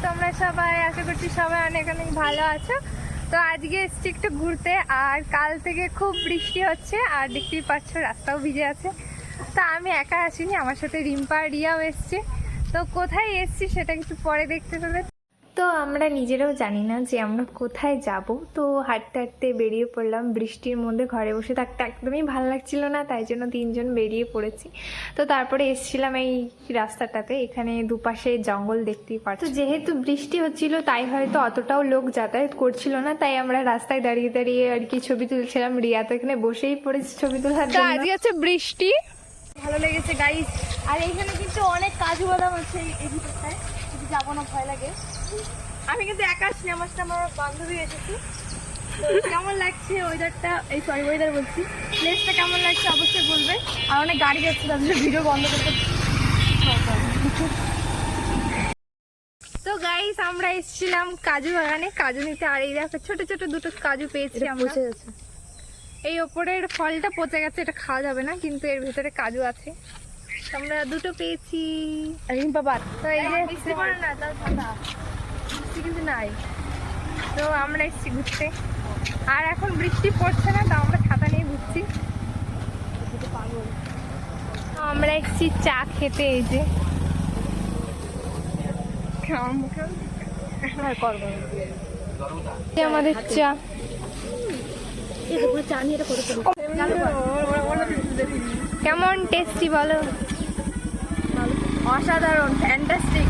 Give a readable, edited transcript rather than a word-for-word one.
তোমরা সবাই? আশা করছি সবাই অনেক অনেক ভালো আছো। তো আজকে এসছি একটু ঘুরতে, আর কাল থেকে খুব বৃষ্টি হচ্ছে আর দেখতেই পাচ্ছ রাস্তাও ভিজে আছে। তো আমি একা আসিনি, আমার সাথে রিম্পা আর রিয়াও এসছে। তো কোথায় এসছি সেটা একটু পরে দেখতে পাবে। তো আমরা নিজেরাও জানি না যে আমরা কোথায় যাব। তো হাঁটতে হাঁটতে বেরিয়ে পড়লাম। বৃষ্টির মধ্যে ঘরে বসে থাকতে একদমই ভালো লাগছিল না, তাই জন্য তিনজন বেরিয়ে পড়েছি। তো তারপরে এসেছিলাম এই রাস্তাটাতে, এখানে দুপাশে জঙ্গল দেখতেই পাচ্ছ। তো যেহেতু বৃষ্টি হচ্ছিল তাই হয়তো অতটাও লোক যাতায়াত করছিল না, তাই আমরা রাস্তায় দাঁড়িয়ে দাঁড়িয়ে আর কি ছবি তুলছিলাম। রিয়া তো এখানে বসেই পড়েছে ছবি তোলার জন্য। আজকে আছে বৃষ্টি, ভালো লেগেছে গাইস। আর এইখানে কিন্তু অনেক কাজু বাদাম আছে এই ভিতরটায়, যদি যাবো না ভয় লাগে। আমি কিন্তু একা আসছি, আমার সাথে আমার বান্ধবী এসেছি। তো কেমন লাগছে ওয়েদারটা, এই সরি ওয়েদার বলছি, প্লেসটা কেমন লাগছে অবশ্যই বলবে। আর অনেক গাড়ি যাচ্ছে, তাদের ভিডিও বন্ধ করতে। তো গাইস আমরা এসেছিলাম কাজু বাগানে কাজু নিতে, আর এই দেখো ছোট ছোট দুটো কাজু পেয়েছি আমরা। এই ওপরের ফলটা পচে গেছে, এটা খাওয়া যাবে না, কিন্তু এর ভিতরে কাজু আছে। আমরা দুটো পেয়েছি। বাবা তো এই যে বৃষ্টি পড়ে না, তাও ঠান্ডা কিন্তু নাই। তো আমরা এসেছি ঘুরতে, আর এখন বৃষ্টি পড়ছে না, তো আমরা ছাতা নিয়ে ঘুরছি। তো আমরা এসেছি চা খেতে, এই যে আমাদের চা। কেমন টেস্টি বলো? অসাধারণ, ফ্যান্টাস্টিক।